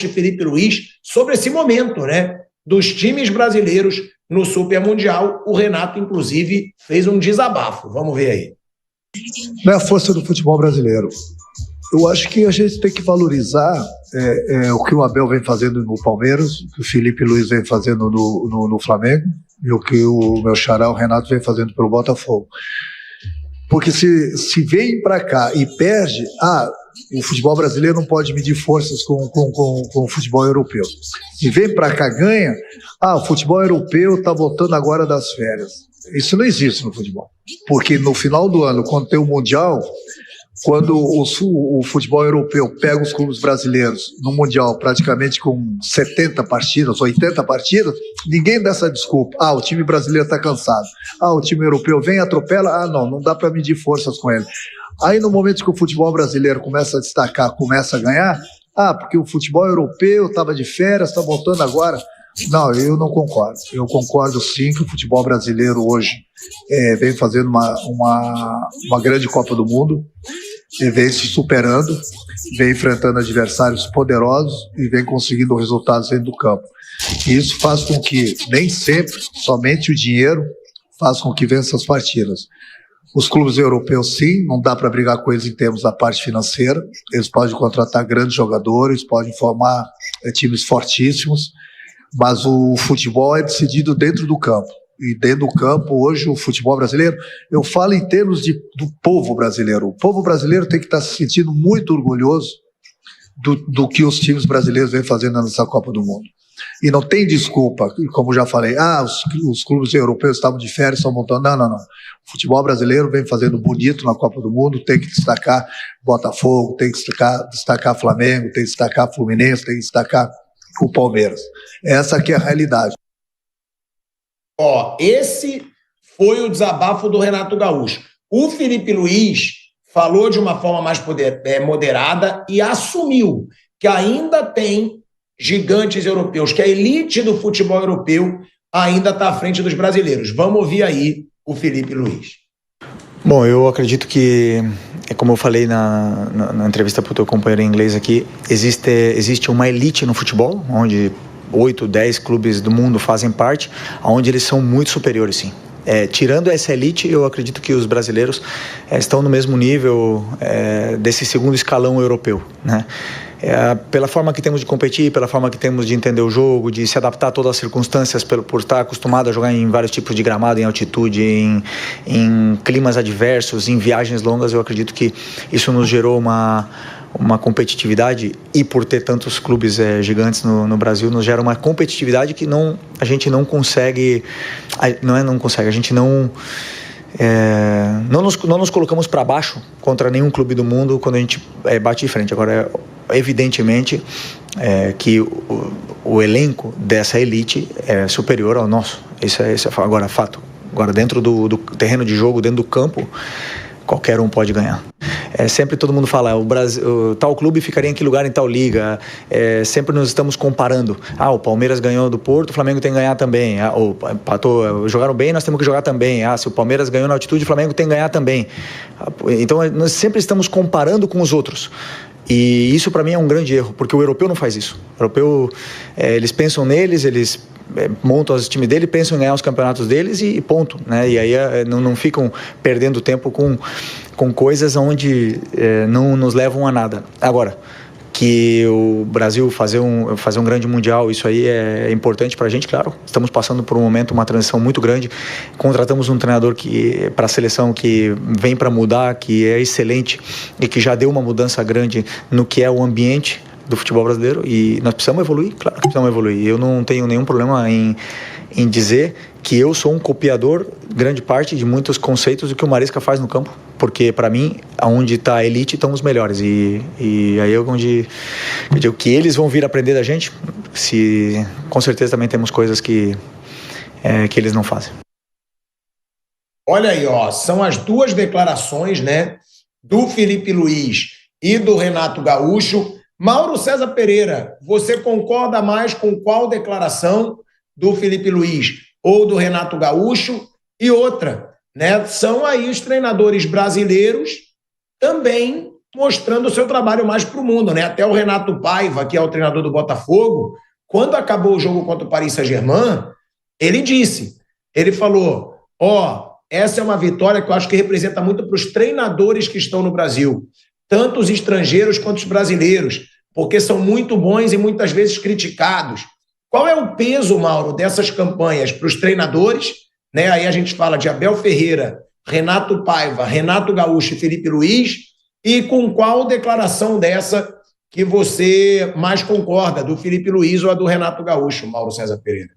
Felipe Luiz sobre esse momento, né, dos times brasileiros no Super Mundial. O Renato, inclusive, fez um desabafo. Vamos ver aí. Não é a força do futebol brasileiro. Eu acho que a gente tem que valorizar o que o Abel vem fazendo no Palmeiras, o que o Felipe Luiz vem fazendo no Flamengo e o que o meu xará, o Renato, vem fazendo pelo Botafogo. Porque se vem para cá e perde, o futebol brasileiro não pode medir forças com o futebol europeu. Se vem para cá ganha, o futebol europeu está voltando agora das férias. Isso não existe no futebol. Porque no final do ano, quando tem o Mundial, quando o futebol europeu pega os clubes brasileiros no Mundial praticamente com 70 partidas, 80 partidas, ninguém dá essa desculpa. O time brasileiro está cansado. O time europeu vem e atropela. Não dá para medir forças com ele. Aí no momento que o futebol brasileiro começa a destacar, começa a ganhar, porque o futebol europeu estava de férias, está voltando agora. Não, eu não concordo. Eu concordo sim que o futebol brasileiro hoje vem fazendo uma grande Copa do Mundo, vem se superando, vem enfrentando adversários poderosos e vem conseguindo resultados dentro do campo. E isso faz com que, nem sempre, somente o dinheiro faz com que vença as partidas. Os clubes europeus, sim, não dá para brigar com eles em termos da parte financeira. Eles podem contratar grandes jogadores, podem formar times fortíssimos, mas o futebol é decidido dentro do campo. E dentro do campo, hoje, o futebol brasileiro, eu falo em termos do povo brasileiro. O povo brasileiro tem que estar se sentindo muito orgulhoso do que os times brasileiros vêm fazendo nessa Copa do Mundo. E não tem desculpa, como já falei, os clubes europeus estavam de férias, estão montando. Não. O futebol brasileiro vem fazendo bonito na Copa do Mundo, tem que destacar Botafogo, tem que destacar Flamengo, tem que destacar Fluminense, tem que destacar o Palmeiras. Essa aqui é a realidade. Esse foi o desabafo do Renato Gaúcho. O Felipe Luiz falou de uma forma mais moderada e assumiu que ainda tem gigantes europeus, que a elite do futebol europeu ainda está à frente dos brasileiros. Vamos ouvir aí o Felipe Luiz. Bom, eu acredito que, como eu falei na entrevista para o teu companheiro em inglês aqui, existe uma elite no futebol, onde 8, 10 clubes do mundo fazem parte, onde eles são muito superiores, sim. Tirando essa elite, eu acredito que os brasileiros estão no mesmo nível desse segundo escalão europeu, né? Pela forma que temos de competir, pela forma que temos de entender o jogo, de se adaptar a todas as circunstâncias, por estar acostumado a jogar em vários tipos de gramado, em altitude, em climas adversos, em viagens longas, eu acredito que isso nos gerou uma competitividade, e por ter tantos clubes gigantes no Brasil, nos gera uma competitividade que a gente não consegue, a gente não nos colocamos para baixo contra nenhum clube do mundo quando a gente bate de frente. Agora, evidentemente que o elenco dessa elite é superior ao nosso. Isso é agora fato. Agora, dentro do terreno de jogo, dentro do campo, qualquer um pode ganhar. Sempre todo mundo fala, tal clube ficaria em que lugar em tal liga. Sempre nos estamos comparando. O Palmeiras ganhou do Porto, o Flamengo tem que ganhar também. Jogaram bem, nós temos que jogar também. Se o Palmeiras ganhou na altitude, o Flamengo tem que ganhar também. Então, nós sempre estamos comparando com os outros. E isso, para mim, é um grande erro, porque o europeu não faz isso. O europeu, eles pensam neles, eles montam os times dele, pensam em ganhar os campeonatos deles e ponto, né? E aí não ficam perdendo tempo com coisas onde não nos levam a nada. Agora, que o Brasil fazer um grande mundial, isso aí é importante para a gente, claro. Estamos passando por um momento, uma transição muito grande. Contratamos um treinador para a seleção que vem para mudar, que é excelente e que já deu uma mudança grande no que é o ambiente do futebol brasileiro, e nós precisamos evoluir, claro que precisamos evoluir. Eu não tenho nenhum problema em dizer que eu sou um copiador, grande parte, de muitos conceitos do que o Maresca faz no campo, porque para mim, onde está a elite, estão os melhores, e aí é onde eu digo que eles vão vir aprender da gente, com certeza também temos coisas que eles não fazem. Olha aí, são as duas declarações, né, do Felipe Luiz e do Renato Gaúcho. Mauro César Pereira, você concorda mais com qual declaração do Felipe Luiz ou do Renato Gaúcho? E outra, né? São aí os treinadores brasileiros também mostrando o seu trabalho mais para o mundo, né? Até o Renato Paiva, que é o treinador do Botafogo, quando acabou o jogo contra o Paris Saint-Germain, ele falou, essa é uma vitória que eu acho que representa muito para os treinadores que estão no Brasil, tanto os estrangeiros quanto os brasileiros, porque são muito bons e muitas vezes criticados. Qual é o peso, Mauro, dessas campanhas para os treinadores? Né? Aí a gente fala de Abel Ferreira, Renato Paiva, Renato Gaúcho e Felipe Luiz, e com qual declaração dessa que você mais concorda, do Felipe Luiz ou a do Renato Gaúcho, Mauro César Pereira?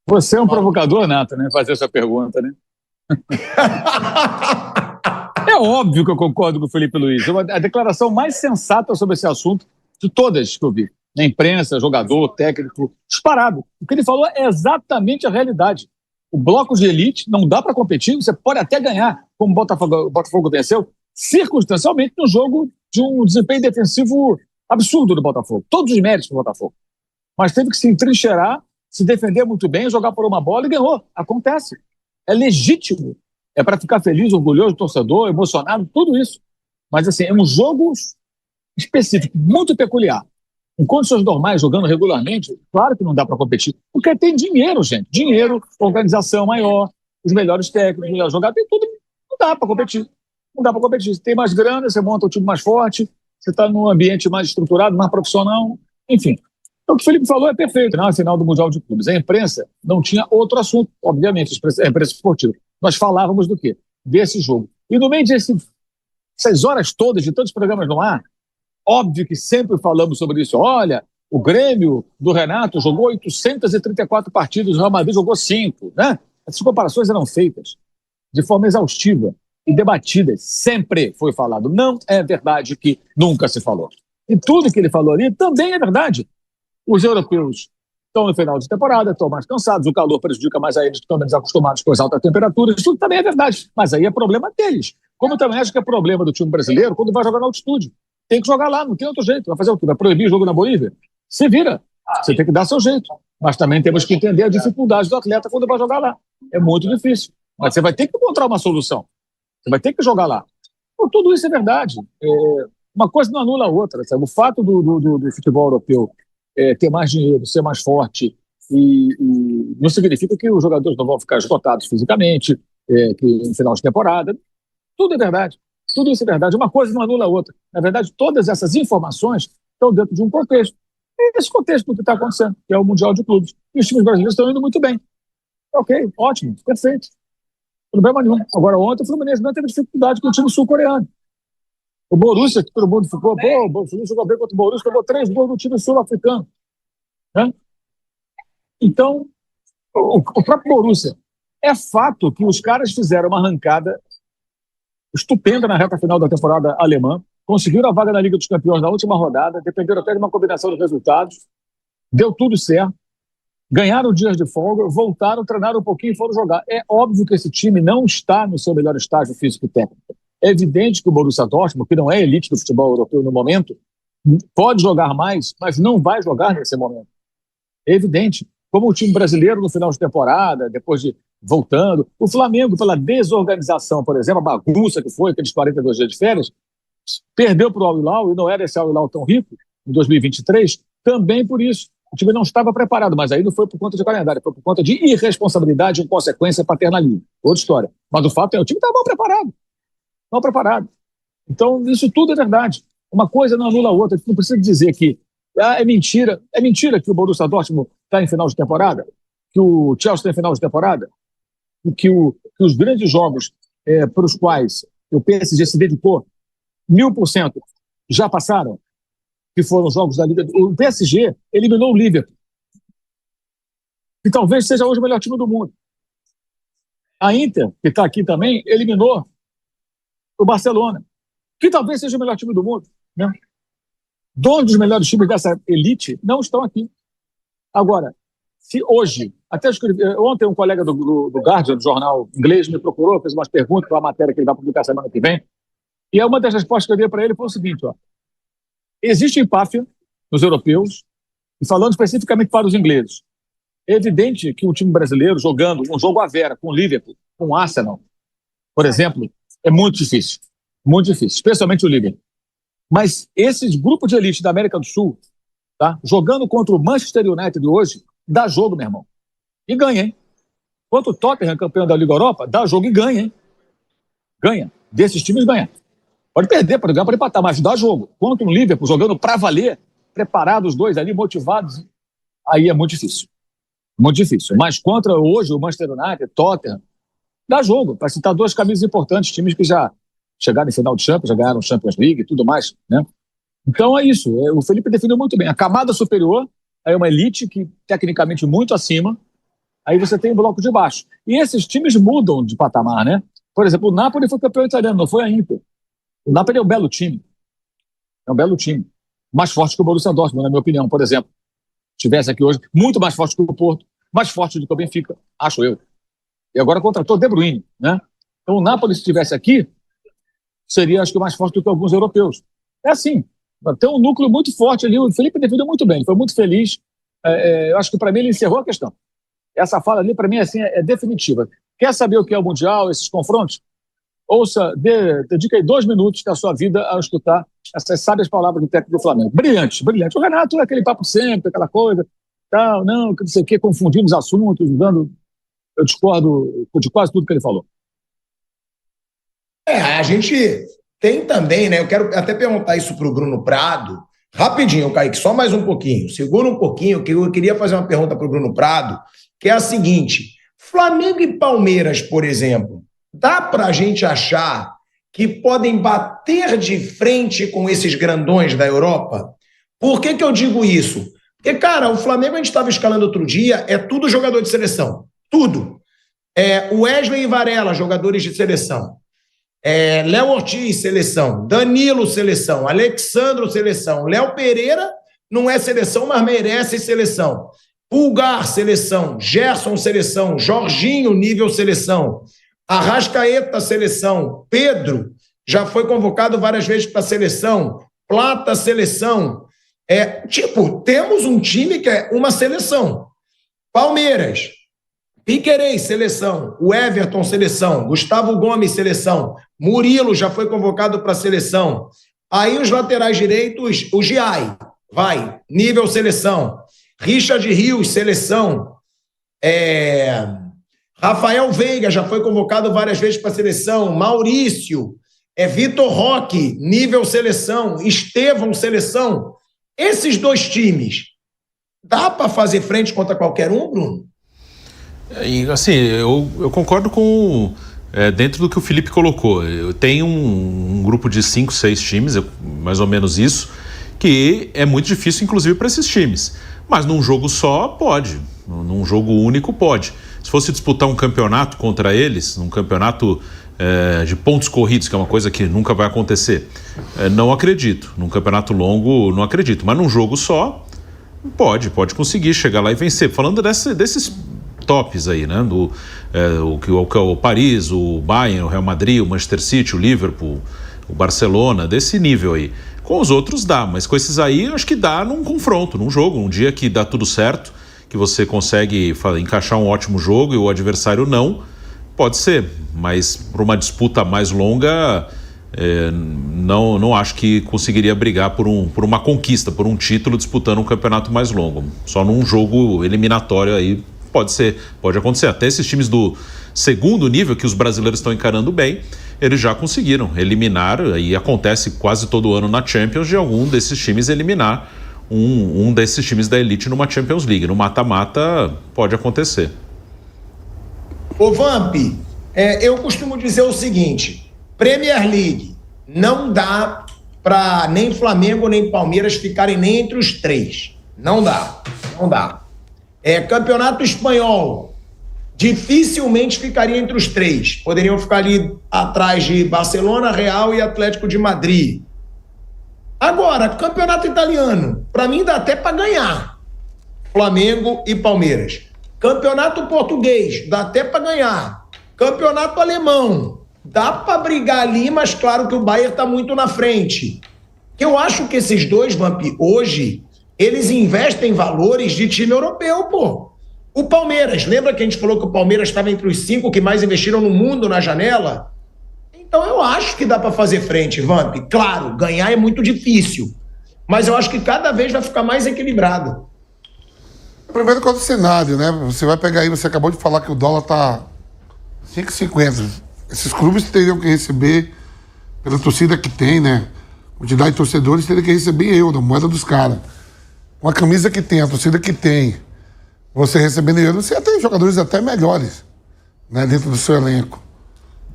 Você é um provocador nato, né? Fazer essa pergunta, né? É óbvio que eu concordo com o Felipe Luiz. A declaração mais sensata sobre esse assunto de todas que eu vi. Na imprensa, jogador, técnico, disparado. O que ele falou é exatamente a realidade. O bloco de elite não dá para competir, você pode até ganhar, como o Botafogo venceu, circunstancialmente no jogo de um desempenho defensivo absurdo do Botafogo. Todos os méritos do Botafogo. Mas teve que se entrincheirar, se defender muito bem, jogar por uma bola e ganhou. Acontece. É legítimo. É para ficar feliz, orgulhoso, torcedor, emocionado, tudo isso. Mas, assim, é um jogo específico, muito peculiar. Em condições normais, jogando regularmente, claro que não dá para competir. Porque tem dinheiro, gente. Dinheiro, organização maior, os melhores técnicos, os melhores jogadores, tem tudo. Não dá para competir. Não dá para competir. Você tem mais grana, você monta um time mais forte, você está num ambiente mais estruturado, mais profissional, enfim. Então, o que o Felipe falou é perfeito. Na final do Mundial de Clubes, a imprensa não tinha outro assunto, obviamente, a imprensa esportiva. Nós falávamos do quê? Desse jogo. E no meio dessas horas todas, de tantos programas no ar, óbvio que sempre falamos sobre isso. Olha, o Grêmio do Renato jogou 834 partidas, o Real Madrid jogou 5, né? Essas comparações eram feitas de forma exaustiva e debatidas. Sempre foi falado. Não é verdade que nunca se falou. E tudo que ele falou ali também é verdade. Os europeus estão no final de temporada, estão mais cansados, o calor prejudica mais a eles, que estão menos acostumados com as altas temperaturas, isso tudo também é verdade, mas aí é problema deles. Como eu também acho que é problema do time brasileiro quando vai jogar na altitude. Tem que jogar lá, não tem outro jeito. Vai fazer o quê? Vai proibir o jogo na Bolívia? Se vira. Você tem que dar seu jeito. Mas também temos que entender a dificuldade do atleta quando vai jogar lá. É muito difícil. Mas você vai ter que encontrar uma solução. Você vai ter que jogar lá. Então, tudo isso é verdade. Uma coisa não anula a outra. Sabe? O fato do futebol europeu ter mais dinheiro, ser mais forte, e não significa que os jogadores não vão ficar esgotados fisicamente, que no final de temporada. Tudo é verdade. Tudo isso é verdade. Uma coisa não anula a outra. Na verdade, todas essas informações estão dentro de um contexto. E esse contexto do que está acontecendo, que é o Mundial de Clubes. E os times brasileiros estão indo muito bem. Ok, ótimo, perfeito. Problema nenhum. Agora, ontem o Fluminense não teve dificuldade com o time sul-coreano. O Borussia, que todo mundo ficou, o Fluminense jogou bem contra o Borussia, tomou 3 gols do time sul-africano. Né? Então, o próprio Borussia. É fato que os caras fizeram uma arrancada estupenda na reta final da temporada alemã, conseguiram a vaga na Liga dos Campeões na última rodada, dependeram até de uma combinação de resultados, deu tudo certo, ganharam dias de folga, voltaram, treinaram um pouquinho e foram jogar. É óbvio que esse time não está no seu melhor estágio físico e técnico. É evidente que o Borussia Dortmund, que não é elite do futebol europeu no momento, pode jogar mais, mas não vai jogar nesse momento. É evidente. Como o time brasileiro no final de temporada, depois de voltando, o Flamengo, pela desorganização, por exemplo, a bagunça que foi, aqueles 42 dias de férias, perdeu para o Al Hilal, e não era esse Al Hilal tão rico, em 2023, também por isso. O time não estava preparado, mas aí não foi por conta de calendário, foi por conta de irresponsabilidade, inconsequência, paternalismo. Outra história. Mas o fato é, o time estava mal preparado. Mal preparado. Então, isso tudo é verdade. Uma coisa não anula a outra. A gente não precisa dizer que é mentira. É mentira que o Borussia Dortmund está em final de temporada, que o Chelsea está em final de temporada, e que os grandes jogos para os quais o PSG se dedicou 1000% já passaram, que foram os jogos da Liga. O PSG eliminou o Liverpool, que talvez seja hoje o melhor time do mundo. A Inter, que está aqui também, eliminou o Barcelona, que talvez seja o melhor time do mundo. Né? 2 dos melhores times dessa elite não estão aqui. Agora, se hoje, até ontem um colega do Guardian, do jornal inglês, me procurou, fez umas perguntas para a matéria que ele vai publicar semana que vem, e uma das respostas que eu dei para ele foi o seguinte: existe empáfia nos europeus, e falando especificamente para os ingleses, é evidente que o time brasileiro jogando um jogo à vera com o Liverpool, com o Arsenal, por exemplo, é muito difícil, especialmente o Liverpool. Mas esses grupos de elite da América do Sul, tá, jogando contra o Manchester United hoje, dá jogo, meu irmão. E ganha, hein? Contra o Tottenham, campeão da Liga Europa, dá jogo e ganha, hein? Ganha. Desses times, ganha. Pode perder, pode ganhar, pode empatar, mas dá jogo. Contra o Liverpool, jogando pra valer, preparados os dois ali, motivados, aí é muito difícil. Muito difícil. Mas contra hoje o Manchester United, Tottenham, dá jogo. Para citar dois camisas importantes, times que já chegaram em final de Champions, já ganharam Champions League e tudo mais, né? Então é isso. O Felipe definiu muito bem. A camada superior é uma elite que, tecnicamente, muito acima. Aí você tem o bloco de baixo. E esses times mudam de patamar, né? Por exemplo, o Napoli foi campeão italiano, não foi a Inter. O Napoli é um belo time. É um belo time. Mais forte que o Borussia Dortmund, na minha opinião, por exemplo. Estivesse aqui hoje, muito mais forte que o Porto, mais forte do que o Benfica, acho eu. E agora contratou De Bruyne, né? Então o Napoli, se estivesse aqui, seria, acho que, mais forte do que alguns europeus. É assim. Tem um núcleo muito forte ali. O Felipe defendeu muito bem, foi muito feliz. Eu acho que, para mim, ele encerrou a questão. Essa fala ali, para mim, assim, é definitiva. Quer saber o que é o Mundial, esses confrontos? Ouça, dedica aí 2 minutos da sua vida a escutar essas sábias palavras do técnico do Flamengo. Brilhante, brilhante. O Renato é aquele papo sempre, aquela coisa, tal, não sei o quê, confundindo os assuntos, eu discordo de quase tudo que ele falou. A gente tem também, né? Eu quero até perguntar isso para o Bruno Prado. Rapidinho, Kaique, só mais um pouquinho. Segura um pouquinho, que eu queria fazer uma pergunta para o Bruno Prado, que é a seguinte: Flamengo e Palmeiras, por exemplo, dá para a gente achar que podem bater de frente com esses grandões da Europa? Por que eu digo isso? Porque, cara, o Flamengo, a gente estava escalando outro dia, é tudo jogador de seleção. Tudo. Wesley e Varela, jogadores de seleção. Léo Ortiz, seleção. Danilo, seleção. Alexandro, seleção. Léo Pereira não é seleção, mas merece seleção. Pulgar, seleção. Gerson, seleção. Jorginho, nível seleção. Arrascaeta, seleção. Pedro já foi convocado várias vezes para a seleção. Plata, seleção. Temos um time que é uma seleção. Palmeiras, Piquerez, seleção. O Everton, seleção. Gustavo Gomes, seleção. Murilo já foi convocado para a seleção. Aí os laterais direitos, o Giai, vai, nível seleção. Richard Rios, seleção. Rafael Veiga já foi convocado várias vezes para a seleção. Maurício, Vitor Roque, nível seleção. Estevão, seleção. Esses dois times, dá para fazer frente contra qualquer um, Bruno? Assim, eu concordo com dentro do que o Felipe colocou. Eu tenho um grupo de 5, 6 times, mais ou menos isso, que é muito difícil, inclusive, para esses times. Mas num jogo só, pode. Num jogo único, pode. Se fosse disputar um campeonato contra eles, um campeonato de pontos corridos, que é uma coisa que nunca vai acontecer, não acredito. Num campeonato longo, não acredito. Mas num jogo só, pode conseguir chegar lá e vencer. Falando desses tops aí, né? O Paris, o Bayern, o Real Madrid, o Manchester City, o Liverpool, o Barcelona, desse nível aí. Com os outros dá, mas com esses aí acho que dá num confronto, num jogo, um dia que dá tudo certo, que você consegue encaixar um ótimo jogo e o adversário não, pode ser, mas para uma disputa mais longa, não acho que conseguiria brigar por uma conquista, por um título disputando um campeonato mais longo. Só num jogo eliminatório aí pode acontecer. Até esses times do segundo nível, que os brasileiros estão encarando bem, eles já conseguiram eliminar, e acontece quase todo ano na Champions, de algum desses times eliminar um desses times da elite numa Champions League. No mata-mata pode acontecer. Ô Vamp, eu costumo dizer o seguinte: Premier League não dá para nem Flamengo nem Palmeiras ficarem nem entre os 3. Não dá. Campeonato espanhol, dificilmente ficaria entre os 3. Poderiam ficar ali atrás de Barcelona, Real e Atlético de Madrid. Agora, campeonato italiano, para mim dá até para ganhar Flamengo e Palmeiras. Campeonato português, dá até para ganhar. Campeonato alemão, dá para brigar ali, mas claro que o Bayern está muito na frente. Eu acho que esses dois, Vamp, hoje, eles investem valores de time europeu, pô. O Palmeiras, lembra que a gente falou que o Palmeiras estava entre os 5 que mais investiram no mundo na janela? Então eu acho que dá para fazer frente, Vamp. Claro, ganhar é muito difícil, mas eu acho que cada vez vai ficar mais equilibrado. Primeiro quanto ao cenário, né? Você vai pegar aí, você acabou de falar que o dólar tá 5,50. Esses clubes teriam que receber, pela torcida que tem, né? Quantidade de torcedores teriam que receber em euro, a moeda dos caras. Uma camisa que tem, a torcida que tem, você recebendo em euro, você tem jogadores até melhores, né? Dentro do seu elenco.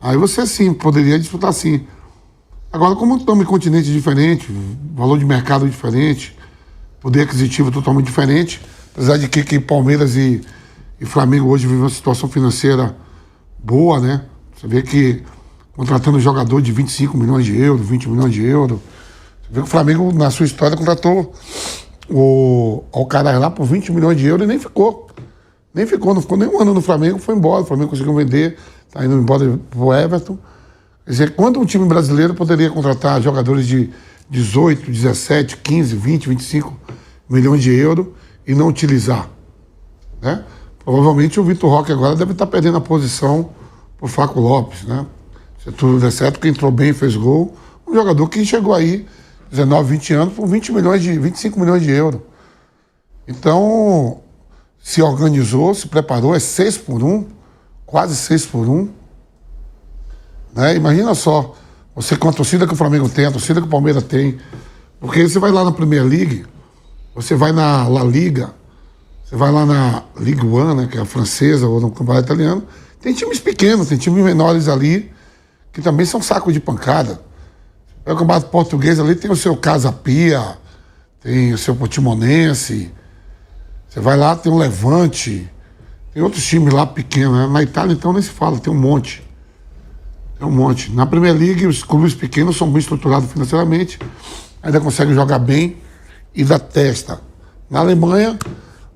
Aí você sim, poderia disputar sim. Agora, como estamos em continente diferente, valor de mercado diferente, poder aquisitivo totalmente diferente, apesar de que Palmeiras e Flamengo hoje vivem uma situação financeira boa, né? Você vê que contratando jogador de 25 milhões de euros, 20 milhões de euros. Você vê que o Flamengo, na sua história, contratou o Alcaraz lá por 20 milhões de euros e nem ficou. Nem ficou, não ficou nem um ano no Flamengo, foi embora. O Flamengo conseguiu vender, tá indo embora pro Everton. Quer dizer, quando um time brasileiro poderia contratar jogadores de 18, 17, 15, 20, 25 milhões de euros e não utilizar, né? Provavelmente o Vitor Roque agora deve estar perdendo a posição pro Flaco Lopes, né? Se tudo der certo, que entrou bem, fez gol. Um jogador que chegou aí, 19, 20 anos, por 25 milhões de euros. Então, se organizou, se preparou, é 6-1, quase 6-1. Né? Imagina só, você com a torcida que o Flamengo tem, a torcida que o Palmeiras tem. Porque você vai lá na Premier League, você vai na La Liga, você vai lá na Ligue 1, né, que é a francesa, ou no campeonato italiano, tem times pequenos, tem times menores ali, que também são sacos de pancada. O campeonato português ali tem o seu Casa Pia, tem o seu Portimonense, você vai lá, tem o Levante, tem outros times lá pequenos, né? Na Itália, então, nem se fala, tem um monte. Tem um monte. Na Premier League, os clubes pequenos são bem estruturados financeiramente, ainda conseguem jogar bem e dá testa. Na Alemanha,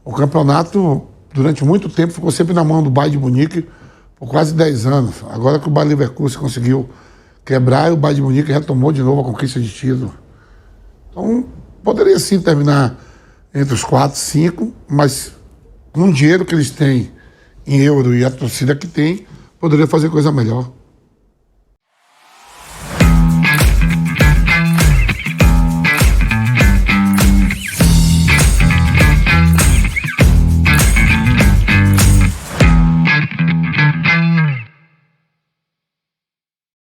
o campeonato, durante muito tempo, ficou sempre na mão do Bayern de Munique, por quase 10 anos. Agora que o Bayer Leverkusen conseguiu quebrar, e o Bayern de Munique retomou de novo a conquista de título. Então, poderia sim terminar entre os 4, 5, mas com o dinheiro que eles têm em euro e a torcida que tem, poderia fazer coisa melhor.